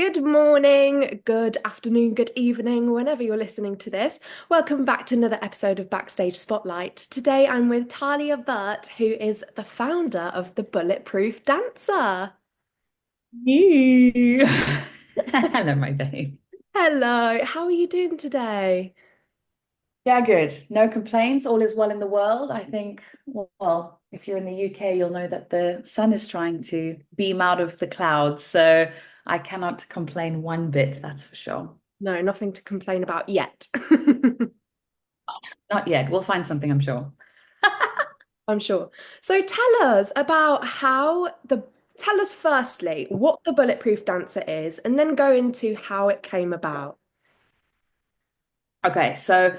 Good morning, good afternoon, good evening, whenever you're listening to this. Welcome back to another episode of Backstage Spotlight. Today I'm with Thalia Burt, who is the founder of the Bulletproof Dancer. You. Hello, my babe. Hello, how are you doing today? Yeah, good. No complaints. All is well in the world. I think, well, if you're in the UK, you'll know that the sun is trying to beam out of the clouds. So I cannot complain one bit, that's for sure. No, nothing to complain about yet. Not yet. We'll find something, I'm sure. I'm sure. So tell us firstly what the Bulletproof Dancer is, and then go into how it came about. Okay, so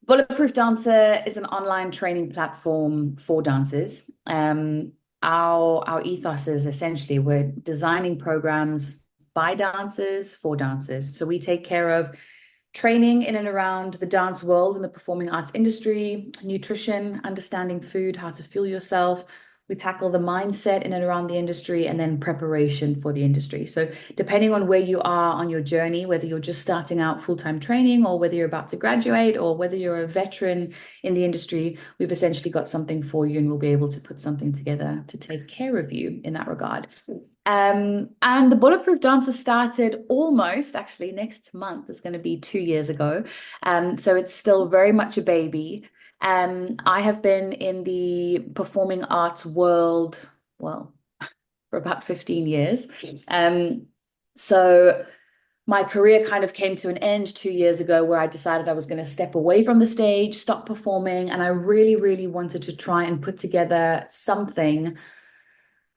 Bulletproof Dancer is an online training platform for dancers. Our ethos is essentially we're designing programs by dancers for dancers. So we take care of training in and around the dance world and the performing arts industry, nutrition, understanding food, how to fuel yourself. We tackle the mindset in and around the industry and then preparation for the industry. So, depending on where you are on your journey, whether you're just starting out full-time training or whether you're about to graduate or whether you're a veteran in the industry, we've essentially got something for you and we'll be able to put something together to take care of you in that regard. And the Bulletproof Dancer started almost, actually, next month is going to be 2 years ago. So it's still very much a baby. I have been in the performing arts world, well, for about 15 years. Um, so my career kind of came to an end 2 years ago where I decided I was going to step away from the stage, stop performing, and I really, really wanted to try and put together something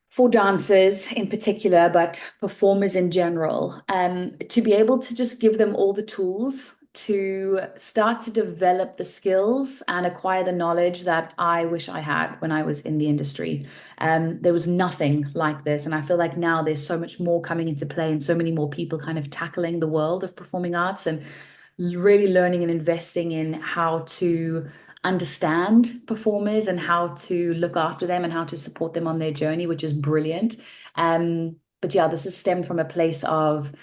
for dancers in particular, but performers in general, to be able to just give them all the tools to start to develop the skills and acquire the knowledge that I wish I had when I was in the industry. There was nothing like this. And I feel like now there's so much more coming into play and so many more people kind of tackling the world of performing arts and really learning and investing in how to understand performers and how to look after them and how to support them on their journey, which is brilliant. But yeah, this has stemmed from a place of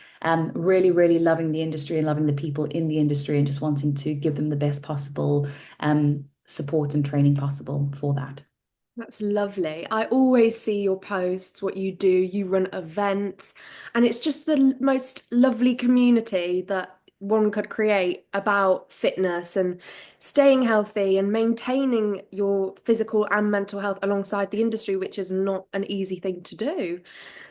really, really loving the industry and loving the people in the industry and just wanting to give them the best possible support and training possible for that. That's lovely. I always see your posts, what you do. You run events, and it's just the most lovely community that one could create about fitness and staying healthy and maintaining your physical and mental health alongside the industry, which is not an easy thing to do.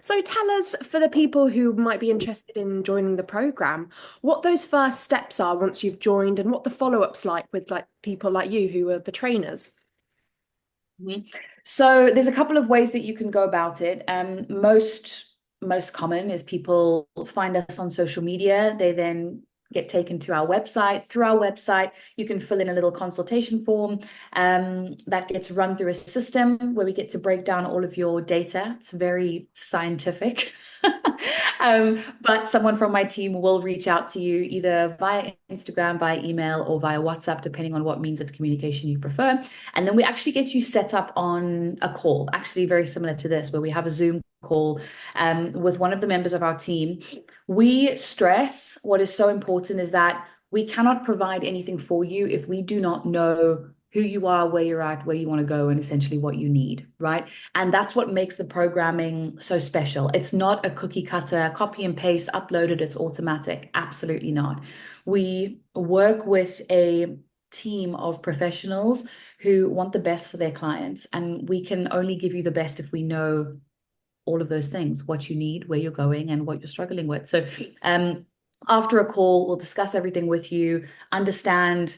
So tell us, for the people who might be interested in joining the program, what those first steps are once you've joined and what the follow-up's like with like people like you who are the trainers. Mhm. So there's a couple of ways that you can go about it. Most common is people find us on social media. They then get taken to our website. Through our website, you can fill in a little consultation form that gets run through a system where we get to break down all of your data. It's very scientific. But someone from my team will reach out to you either via Instagram, via email, or via WhatsApp, depending on what means of communication you prefer. And then we actually get you set up on a call, actually very similar to this, where we have a Zoom call with one of the members of our team. We stress what is so important is that we cannot provide anything for you if we do not know who you are, where you're at, where you want to go, and essentially what you need, right? And that's what makes the programming so special. It's not a cookie cutter, copy and paste, upload it, it's automatic. Absolutely not. We work with a team of professionals who want the best for their clients. And we can only give you the best if we know all of those things, what you need, where you're going, and what you're struggling with. So, after a call, we'll discuss everything with you, understand,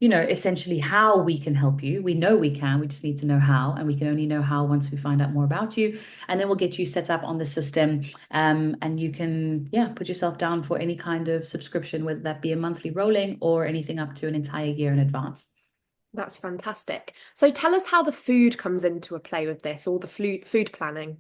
essentially how we can help you. We know we can, we just need to know how, and we can only know how once we find out more about you. And then we'll get you set up on the system, and you can, yeah, put yourself down for any kind of subscription, whether that be a monthly rolling or anything up to an entire year in advance. That's fantastic. So tell us how the food comes into a play with this, or the food planning.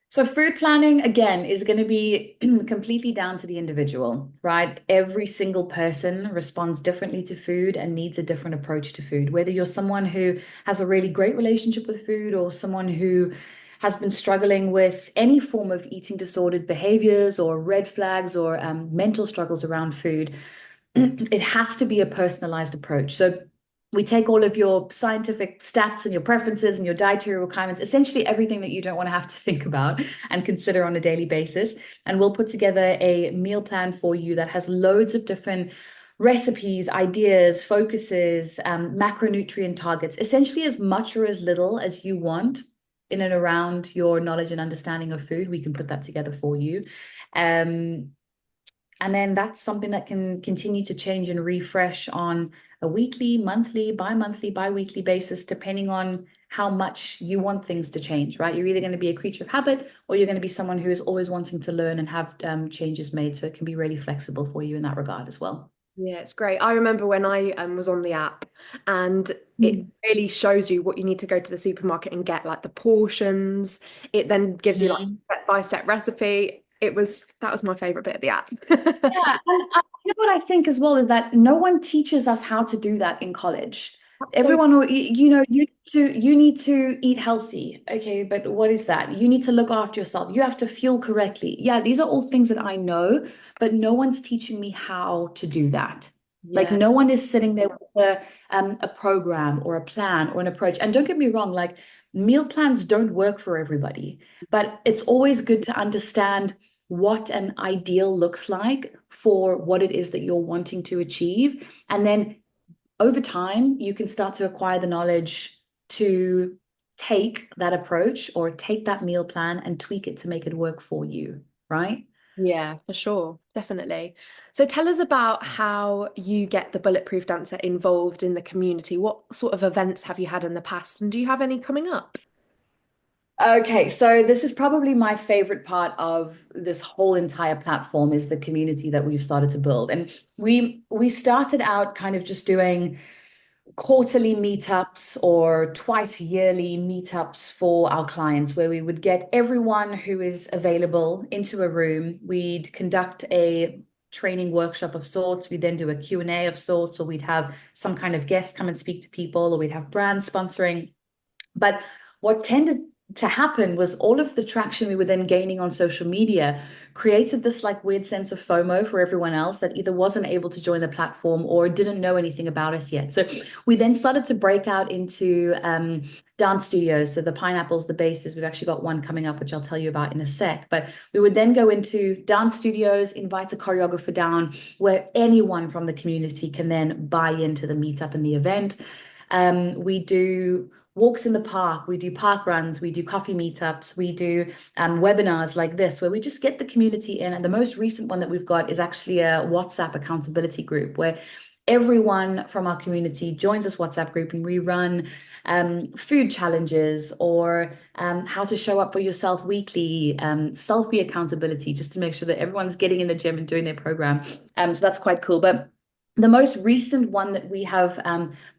So food planning, again, is going to be completely down to the individual, right? Every single person responds differently to food and needs a different approach to food. Whether you're someone who has a really great relationship with food or someone who has been struggling with any form of eating disordered behaviors or red flags or mental struggles around food, it has to be a personalized approach. So we take all of your scientific stats and your preferences and your dietary requirements, essentially everything that you don't want to have to think about and consider on a daily basis. And we'll put together a meal plan for you that has loads of different recipes, ideas, focuses, macronutrient targets, essentially as much or as little as you want in and around your knowledge and understanding of food. We can put that together for you. And then that's something that can continue to change and refresh on a weekly, monthly, bi-monthly, bi-weekly basis, depending on how much you want things to change, right? You're either going to be a creature of habit or you're going to be someone who is always wanting to learn and have changes made. So it can be really flexible for you in that regard as well. Yeah, it's great. I remember when I was on the app, and it Mm. really shows you what you need to go to the supermarket and get, like the portions. It then gives you like Mm. step-by-step recipe. That was my favorite bit of the app. Yeah, and you know what I think as well is that no one teaches us how to do that in college. That's so Everyone, you need to eat healthy. Okay, but what is that? You need to look after yourself. You have to fuel correctly. Yeah, these are all things that I know, but no one's teaching me how to do that. Like yeah, no one is sitting there with a program or a plan or an approach. And don't get me wrong, like meal plans don't work for everybody, but it's always good to understand what an ideal looks like for what it is that you're wanting to achieve. And then over time, you can start to acquire the knowledge to take that approach or take that meal plan and tweak it to make it work for you, right? yeah, for sure, definitely. So tell us about how you get the Bulletproof Dancer involved in the community. What sort of events have you had in the past, and do you have any coming up? Okay, so this is probably my favorite part of this whole entire platform is the community that we've started to build. And we started out kind of just doing quarterly meetups or twice yearly meetups for our clients where we would get everyone who is available into a room. We'd conduct a training workshop of sorts. We'd then do a Q&A of sorts, or we'd have some kind of guest come and speak to people, or we'd have brands sponsoring. But what tended to happen was all of the traction we were then gaining on social media created this like weird sense of FOMO for everyone else that either wasn't able to join the platform or didn't know anything about us yet. So we then started to break out into dance studios. So the Pineapples, the Bases, we've actually got one coming up, which I'll tell you about in a sec. But we would then go into dance studios, invite a choreographer down where anyone from the community can then buy into the meetup and the event. We do walks in the park, we do park runs, we do coffee meetups, we do webinars like this, where we just get the community in. And the most recent one that we've got is actually a WhatsApp accountability group where everyone from our community joins this WhatsApp group and we run food challenges or how to show up for yourself weekly, selfie accountability, just to make sure that everyone's getting in the gym and doing their program. So that's quite cool. But the most recent one that we have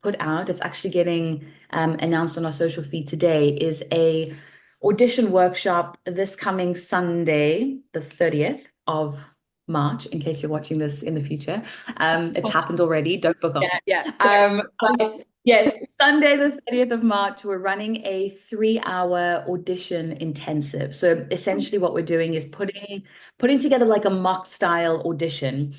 put out, it's actually getting announced on our social feed today, is a audition workshop this coming Sunday, the 30th of March, in case you're watching this in the future. It's happened already. Don't book on. Yeah, yeah. But yes, Sunday, the 30th of March, we're running a 3-hour audition intensive. So essentially what we're doing is putting together like a mock style audition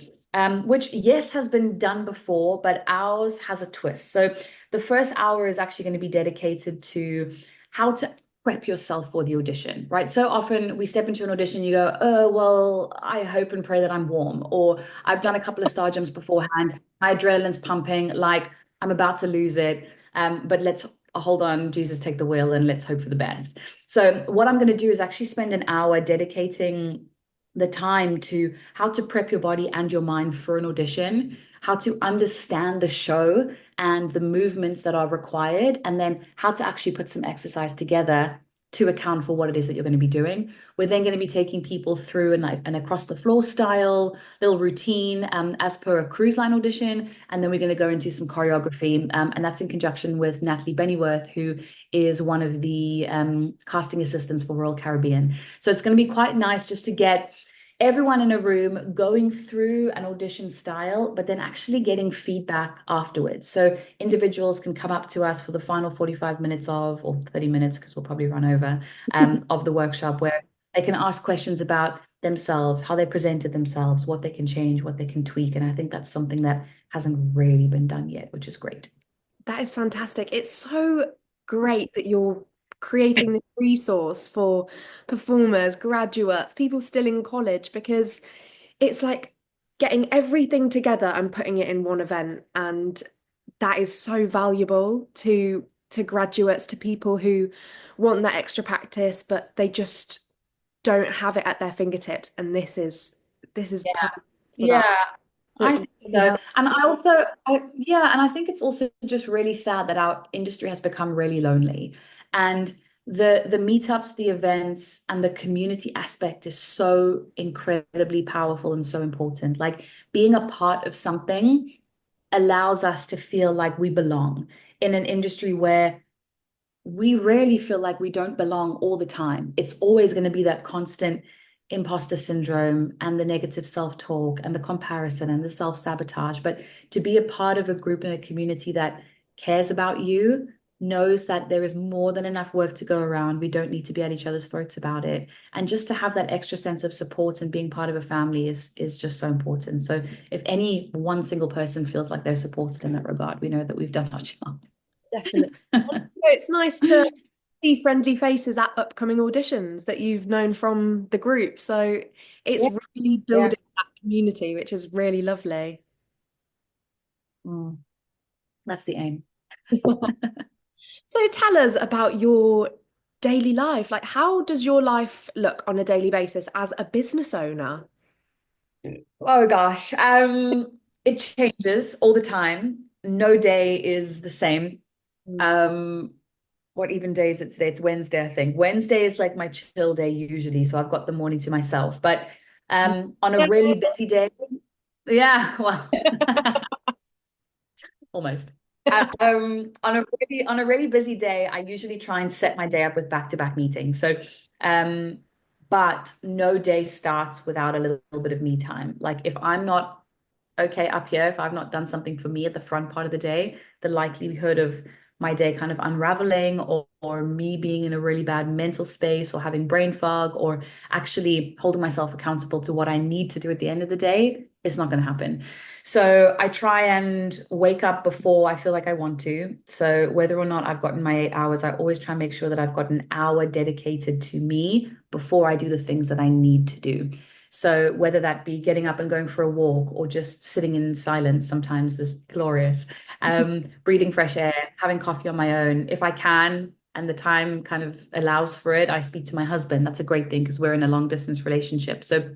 which, yes, has been done before, but ours has a twist. So the first hour is actually going to be dedicated to how to prep yourself for the audition, right? So often we step into an audition, you go, oh, well, I hope and pray that I'm warm, or I've done a couple of star jumps beforehand, my adrenaline's pumping, like I'm about to lose it. But let's hold on, Jesus, take the wheel, and let's hope for the best. So what I'm going to do is actually spend an hour dedicating the time to how to prep your body and your mind for an audition, how to understand the show and the movements that are required, and then how to actually put some exercise together to account for what it is that you're going to be doing. We're then going to be taking people through an across the floor style little routine as per a cruise line audition. And then we're going to go into some choreography. And that's in conjunction with Natalie Bennyworth, who is one of the casting assistants for Royal Caribbean. So it's going to be quite nice just to get everyone in a room going through an audition style, but then actually getting feedback afterwards. So individuals can come up to us for the final 45 minutes of, or 30 minutes, because we'll probably run over, of the workshop, where they can ask questions about themselves, how they presented themselves, what they can change, what they can tweak. And I think that's something that hasn't really been done yet, which is great. That is fantastic. It's so great that you're creating this resource for performers, graduates, people still in college, because it's like getting everything together and putting it in one event. And that is so valuable to graduates, to people who want that extra practice, but they just don't have it at their fingertips. And this is perfect for Yeah, that. So I it's think really so. helpful. And yeah, and I think it's also just really sad that our industry has become really lonely. And the meetups, the events, and the community aspect is so incredibly powerful and so important. Like being a part of something allows us to feel like we belong in an industry where we rarely feel like we don't belong all the time. It's always going to be that constant imposter syndrome and the negative self-talk and the comparison and the self-sabotage. But to be a part of a group and a community that cares about you, knows that there is more than enough work to go around. We don't need to be at each other's throats about it. And just to have that extra sense of support and being part of a family is just so important. So if any one single person feels like they're supported in that regard, we know that we've done our job. Definitely. So it's nice to see friendly faces at upcoming auditions that you've known from the group. So it's Yeah. really Yeah. building that community, which is really lovely. Mm, that's the aim. So tell us about your daily life. Like, how does your life look on a daily basis as a business owner? Oh gosh. It changes all the time. No day is the same. Mm. Um, what even day is it today? It's Wednesday, I think. Wednesday is like my chill day usually, so I've got the morning to myself. But on a really busy day, yeah, well, almost. On a really busy day, I usually try and set my day up with back-to-back meetings. So, um, but no day starts without a little bit of me time. Like if I'm not okay up here, if I've not done something for me at the front part of the day, the likelihood of my day kind of unraveling or me being in a really bad mental space or having brain fog or actually holding myself accountable to what I need to do at the end of the day is not going to happen. So I try and wake up before I feel like I want to. So whether or not I've gotten my 8 hours, I always try and make sure that I've got an hour dedicated to me before I do the things that I need to do. So whether that be getting up and going for a walk or just sitting in silence sometimes is glorious. Breathing fresh air, having coffee on my own. If I can and the time kind of allows for it, I speak to my husband. That's a great thing because we're in a long distance relationship. So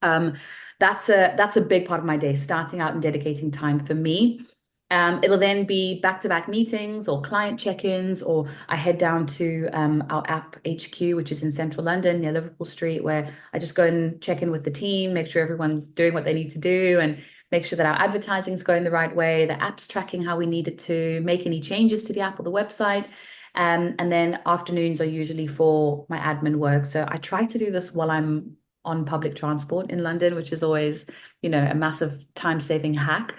um, that's a big part of my day, starting out and dedicating time for me. It'll then be back-to-back meetings or client check-ins, or I head down to our app HQ, which is in central London near Liverpool Street, where I just go and check in with the team, make sure everyone's doing what they need to do, and make sure that our advertising is going the right way, the app's tracking how we need it to, make any changes to the app or the website. And then afternoons are usually for my admin work. So I try to do this while I'm on public transport in London, which is always, a massive time-saving hack.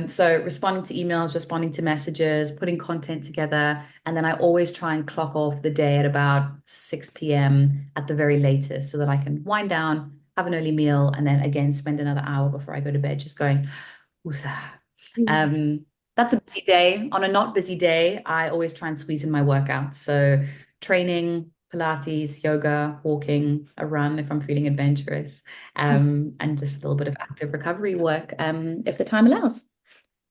So responding to emails, responding to messages, putting content together, and then I always try and clock off the day at about 6 p.m. at the very latest so that I can wind down, have an early meal, and then again spend another hour before I go to bed just going, woosah. Um, that's a busy day. On a not busy day, I always try and squeeze in my workouts. So training, Pilates, yoga, walking, a run if I'm feeling adventurous, and just a little bit of active recovery work, if the time allows.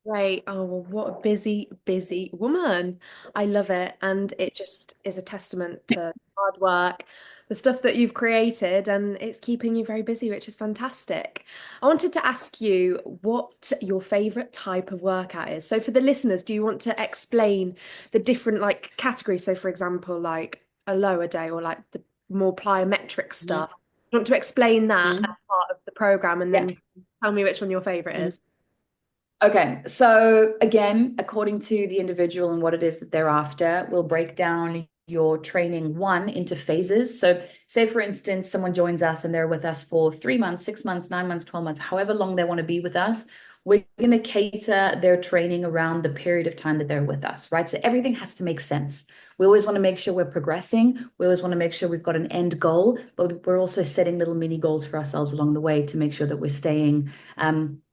Great. Oh, well, what a busy, busy woman. I love it. And it just is a testament to hard work, the stuff that you've created, and it's keeping you very busy, which is fantastic. I wanted to ask you what your favorite type of workout is. So for the listeners, do you want to explain the different like categories? So for example, like a lower day or like the more plyometric Mhm. stuff. Do you want to explain that as Mhm. part of the program and Yeah. then tell me which one your favorite is? Okay, so again, according to the individual and what it is that they're after, we'll break down your training one into phases. So say for instance, someone joins us and they're with us for 3 months, 6 months, 9 months, 12 months, however long they want to be with us. We're going to cater their training around the period of time that they're with us, right? So everything has to make sense. We always want to make sure we're progressing. We always want to make sure we've got an end goal, but we're also setting little mini goals for ourselves along the way to make sure that we're staying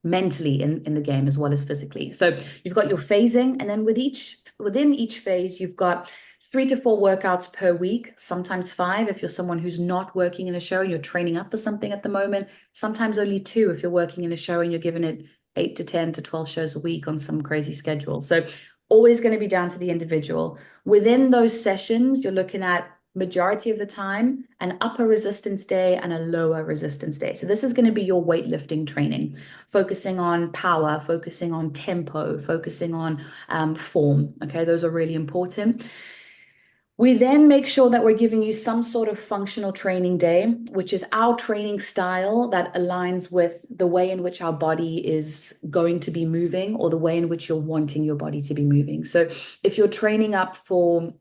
mentally in the game as well as physically. So you've got your phasing, and then within each phase, you've got 3 to 4 workouts per week, sometimes 5 if you're someone who's not working in a show and you're training up for something at the moment. Sometimes only 2 if you're working in a show and you're giving it 8 to 10 to 12 shows a week on some crazy schedule. So always going to be down to the individual. Within those sessions, you're looking at majority of the time an upper resistance day and a lower resistance day. So this is going to be your weightlifting training, focusing on power, focusing on tempo, focusing on form. Okay, those are really important. We then make sure that we're giving you some sort of functional training day, which is our training style that aligns with the way in which our body is going to be moving or the way in which you're wanting your body to be moving. So if you're training up for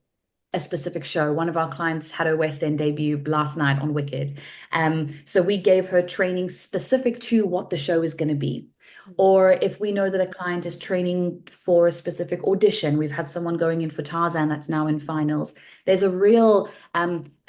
a specific show. One of our clients had her West End debut last night on Wicked. So we gave her training specific to what the show is going to be. Or if we know that a client is training for a specific audition, we've had someone going in for Tarzan that's now in finals. There's a real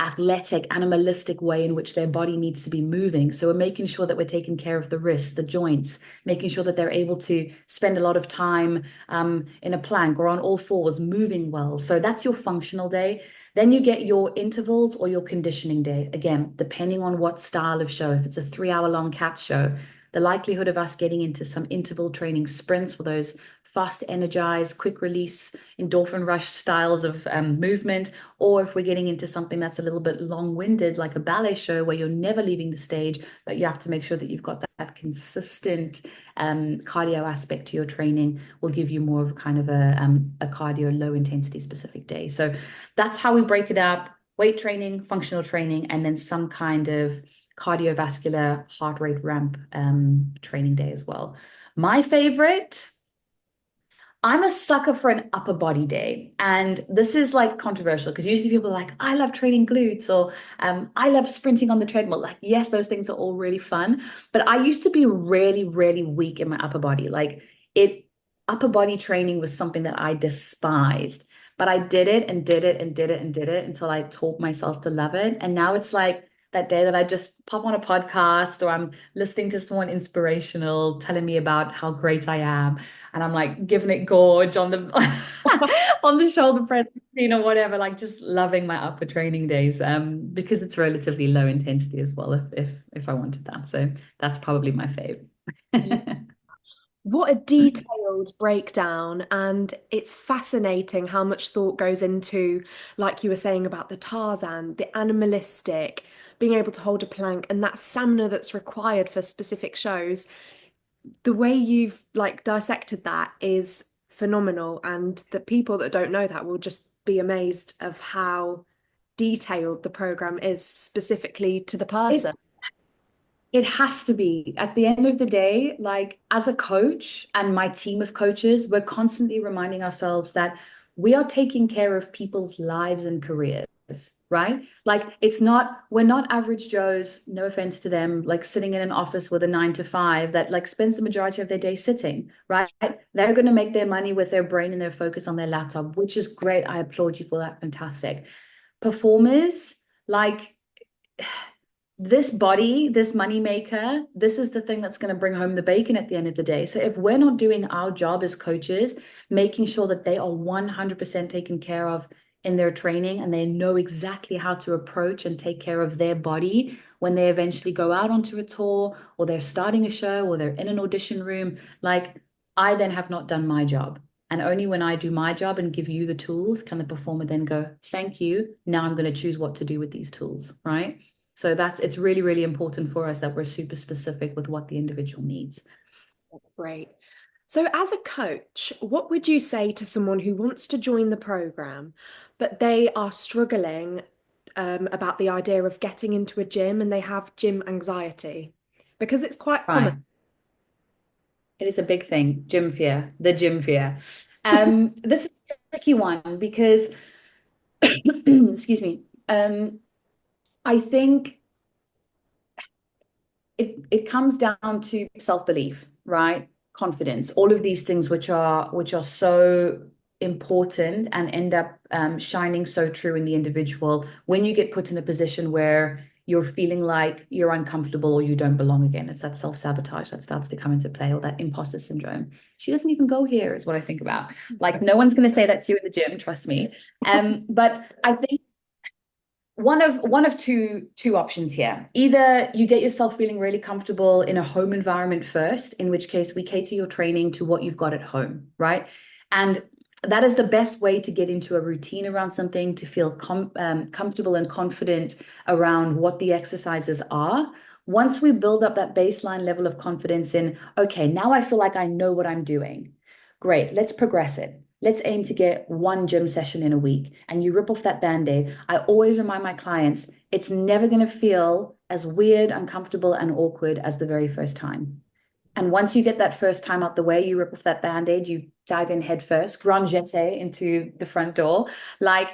athletic, animalistic way in which their body needs to be moving. So we're making sure that we're taking care of the wrists, the joints, making sure that they're able to spend a lot of time in a plank or on all fours, moving well. So that's your functional day. Then you get your intervals or your conditioning day. Again, depending on what style of show. If it's a 3 hour long cat show, the likelihood of us getting into some interval training sprints for those fast, energized, quick release, endorphin rush styles of movement, or if we're getting into something that's a little bit long-winded, like a ballet show where you're never leaving the stage, but you have to make sure that you've got that consistent cardio aspect to your training, will give you more of a kind of a cardio, low intensity specific day. So that's how we break it up: weight training, functional training, and then some kind of cardiovascular heart rate ramp training day as well. My favorite, I'm a sucker for an upper body day. And this is like controversial because usually people are like, I love training glutes or I love sprinting on the treadmill. Like, yes, those things are all really fun. But I used to be really, really weak in my upper body. Upper body training was something that I despised. But I did it and did it and did it and did it until I taught myself to love it. And now it's like that day that I just pop on a podcast or I'm listening to someone inspirational telling me about how great I am, and I'm like giving it gorge on the on the shoulder press machine or whatever, like just loving my upper training days because it's relatively low intensity as well if I wanted that. So that's probably my fave. What a detailed breakdown. And it's fascinating how much thought goes into, like you were saying about the Tarzan, the animalistic, being able to hold a plank, and that stamina that's required for specific shows. The way you've like dissected that is phenomenal. And the people that don't know that will just be amazed of how detailed the program is specifically to the It person. It has to be. At the end of the day, like as a coach and my team of coaches, we're constantly reminding ourselves that we are taking care of people's lives and careers, right? Like we're not average Joes, no offense to them, like sitting in an office with a 9 to 5 that like spends the majority of their day sitting, right? They're going to make their money with their brain and their focus on their laptop, which is great. I applaud you for that. Fantastic. Performers, like this body, this money maker, this is the thing that's going to bring home the bacon at the end of the day. So if we're not doing our job as coaches, making sure that they are 100% taken care of in their training and they know exactly how to approach and take care of their body when they eventually go out onto a tour or they're starting a show or they're in an audition room, like I then have not done my job. And only when I do my job and give you the tools can the performer then go, thank you. Now I'm going to choose what to do with these tools, right? So it's really, really important for us that we're super specific with what the individual needs. That's great. So, as a coach, what would you say to someone who wants to join the program, but they are struggling about the idea of getting into a gym and they have gym anxiety? Because it's quite common. Right. It is a big thing, gym fear, the gym fear. This is a tricky one because Excuse me. I think it comes down to self-belief, right? Confidence, all of these things which are so important and end up shining so true in the individual when you get put in a position where you're feeling like you're uncomfortable or you don't belong again. It's that self-sabotage that starts to come into play, or that imposter syndrome. She doesn't even go here, is what I think about. Like, no one's going to say that to you in the gym, trust me. But I think one of two options here. Either you get yourself feeling really comfortable in a home environment first, in which case we cater your training to what you've got at home, right? And that is the best way to get into a routine around something, to feel comfortable and confident around what the exercises are. Once we build up that baseline level of confidence in, okay, now I feel like I know what I'm doing. Great, let's progress it. Let's aim to get one gym session in a week, and you rip off that band-aid. I always remind my clients, it's never going to feel as weird, uncomfortable, and awkward as the very first time. And once you get that first time out the way, you rip off that band-aid, you dive in head first, grand jeté into the front door. Like,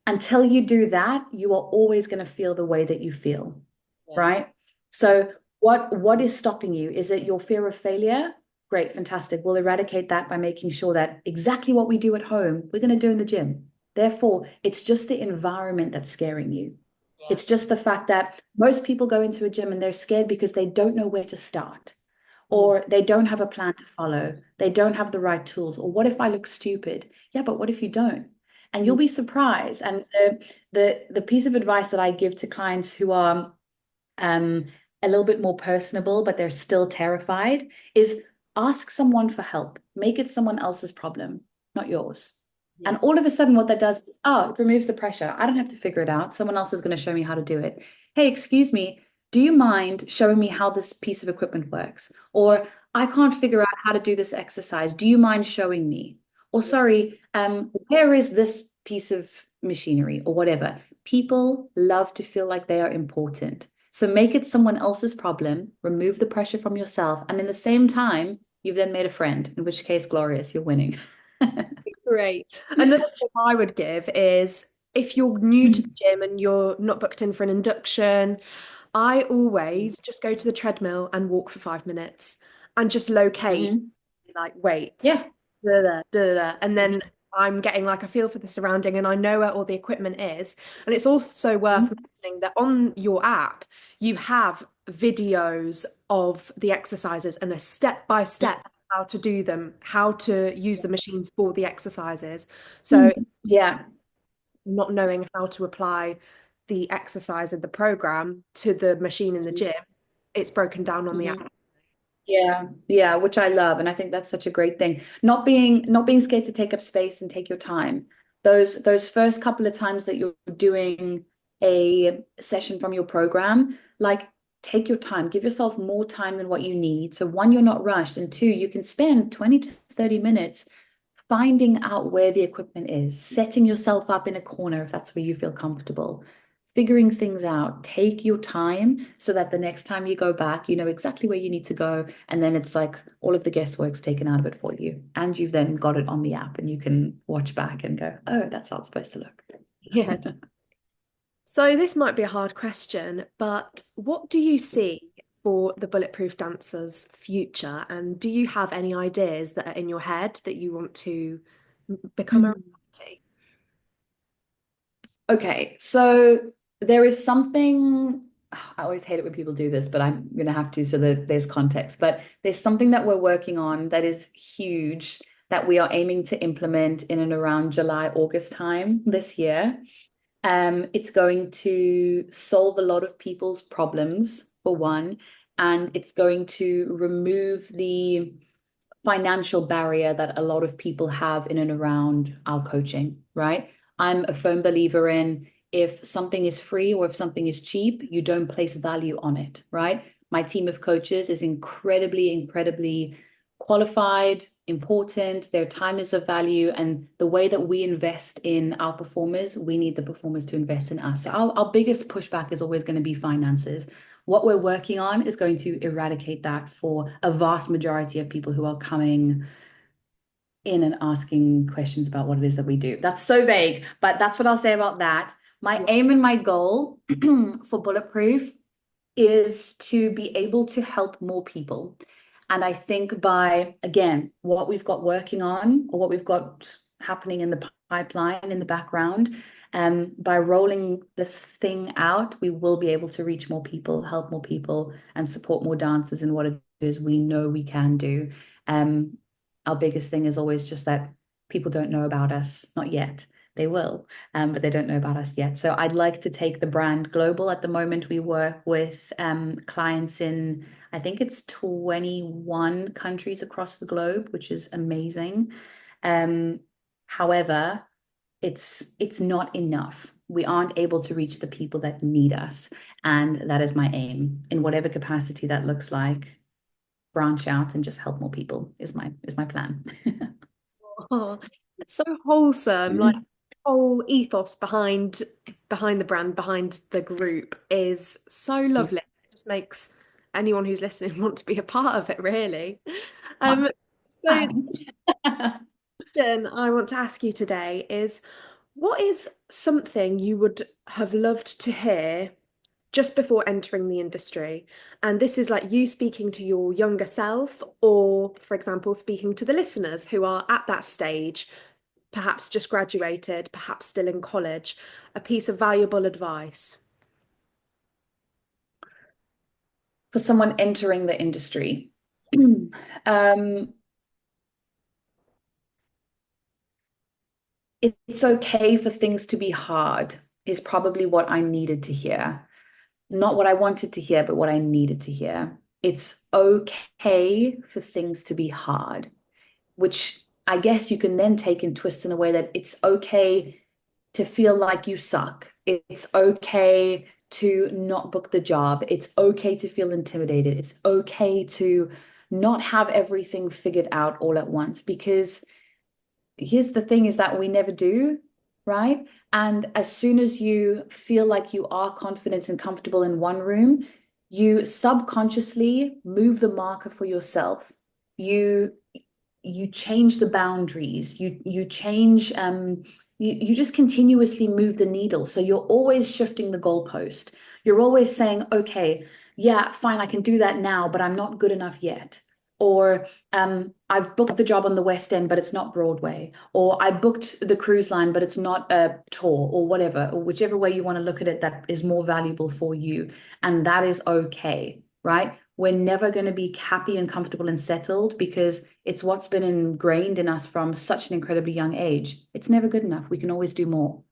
until you do that, you are always going to feel the way that you feel, Yeah. right? So what is stopping you? Is it your fear of failure? Great, fantastic. We'll eradicate that by making sure that exactly what we do at home, we're going to do in the gym. Therefore, it's just the environment that's scaring you. Yeah. It's just the fact that most people go into a gym and they're scared because they don't know where to start, Mm. or they don't have a plan to follow. They don't have the right tools. Or what if I look stupid? Yeah, but what if you don't? And you'll Mm. be surprised. And the piece of advice that I give to clients who are um, a little bit more personable, but they're still terrified, is ask someone for help. Make it someone else's problem, not yours. And Yeah. all of a sudden, what that does is, oh, it removes the pressure. I don't have to figure it out. Someone else is going to show me how to do it. Hey, excuse me, do you mind showing me how this piece of equipment works? Or I can't figure out how to do this exercise. Do you mind showing me? Or Yeah. sorry, where is this piece of machinery or whatever? People love to feel like they are important. So make it someone else's problem, remove the pressure from yourself, and in the same time, you've then made a friend, in which case, glorious, you're winning. Great. Another tip I would give is if you're new to the gym and you're not booked in for an induction, I always just go to the treadmill and walk for 5 minutes and just locate Mhm. like weights, Yeah. da, da, da, da, da. And then Mhm. I'm getting like a feel for the surrounding and I know where all the equipment is. And it's also worth Mhm. mentioning that on your app, you have videos of the exercises and a step by step how to do them, how to use the machines for the exercises. So Yeah. not knowing how to apply the exercise in the program to the machine in the gym, it's broken down on the Mhm. app. Yeah, yeah, which I love, and I think that's such a great thing. Not being scared to take up space and take your time. Those first couple of times that you're doing a session from your program, like, take your time, give yourself more time than what you need. So one, you're not rushed, and two, you can spend 20 to 30 minutes finding out where the equipment is, setting yourself up in a corner if that's where you feel comfortable, figuring things out. Take your time so that the next time you go back, you know exactly where you need to go. And then it's like all of the guesswork's taken out of it for you. And you've then got it on the app and you can watch back and go, oh, that's how it's supposed to look. Yeah. So this might be a hard question, but what do you see for the Bulletproof Dancers' future? And do you have any ideas that are in your head that you want to become a reality? Okay, so there is something, I always hate it when people do this, but I'm going to have to so that there's context. But there's something that we're working on that is huge that we are aiming to implement in and around July, August time this year. It's going to solve a lot of people's problems, for one, and it's going to remove the financial barrier that a lot of people have in and around our coaching, right? I'm a firm believer in, if something is free or if something is cheap, you don't place value on it, right? My team of coaches is incredibly, incredibly qualified, important. Their time is of value. And the way that we invest in our performers, we need the performers to invest in us. So our biggest pushback is always going to be finances. What we're working on is going to eradicate that for a vast majority of people who are coming in and asking questions about what it is that we do. That's so vague, but that's what I'll say about that. My aim and my goal for Bulletproof is to be able to help more people. And I think by, again, what we've got working on or what we've got happening in the pipeline in the background, by rolling this thing out, we will be able to reach more people, help more people, and support more dancers in what it is we know we can do. Um, our biggest thing is always just that people don't know about us, not yet. They will, but they don't know about us yet. So I'd like to take the brand global. At the moment, we work with clients in, I think it's 21 countries across the globe, which is amazing. Um, However, it's not enough. We aren't able to reach the people that need us, and that is my aim in whatever capacity that looks like. Branch out and just help more people is my plan. Oh, so wholesome. Like whole ethos behind the brand, behind the group is so lovely. It just makes anyone who's listening want to be a part of it, really. Um, so the Thanks. question I want to ask you today is, what is something you would have loved to hear just before entering the industry? And this is like you speaking to your younger self, or, for example, speaking to the listeners who are at that stage, perhaps just graduated, perhaps still in college, a piece of valuable advice. For someone entering the industry. Um, it's okay for things to be hard, is probably what I needed to hear. Not what I wanted to hear, but what I needed to hear. It's okay for things to be hard, which I guess you can then take and twist in a way that it's okay to feel like you suck. It's okay to not book the job. It's okay to feel intimidated. It's okay to not have everything figured out all at once, because here's the thing is that we never do, right? And as soon as you feel like you are confident and comfortable in one room, you subconsciously move the marker for yourself. You you change the boundaries. You change you just continuously move the needle. So you're always shifting the goalpost. You're always saying, okay, yeah, fine, I can do that now, but I'm not good enough yet. Or I've booked the job on the West End, but it's not Broadway. Or I booked the cruise line, but it's not a tour or whatever, or whichever way you want to look at it that is more valuable for you. And that is okay, right? We're never going to be happy and comfortable and settled because it's what's been ingrained in us from such an incredibly young age. It's never good enough. We can always do more.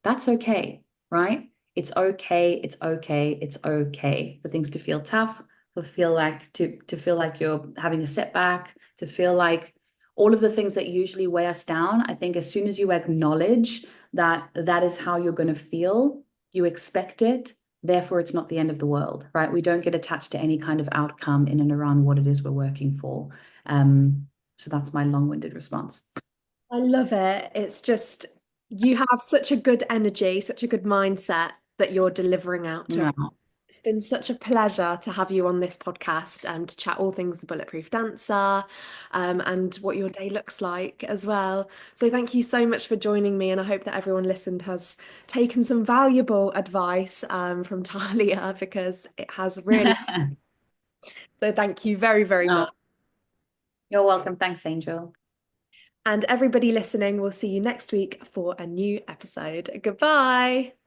That's okay, right? It's okay. It's okay. It's okay for things to feel tough, for feel like to feel like you're having a setback, to feel like all of the things that usually weigh us down. I think as soon as you acknowledge that that is how you're going to feel, you expect it, therefore it's not the end of the world, right? We don't get attached to any kind of outcome in and around what it is we're working for. So that's my long-winded response. I love it. It's just you have such a good energy, such a good mindset that you're delivering out to everyone. Yeah. It's been such a pleasure to have you on this podcast and to chat all things the Bulletproof Dancer, and what your day looks like as well. So thank you so much for joining me, and I hope that everyone listened has taken some valuable advice from Talia, because it has really. So thank you very, very Oh, much. you're welcome. Thanks, Angel. And everybody listening, we'll see you next week for a new episode. Goodbye.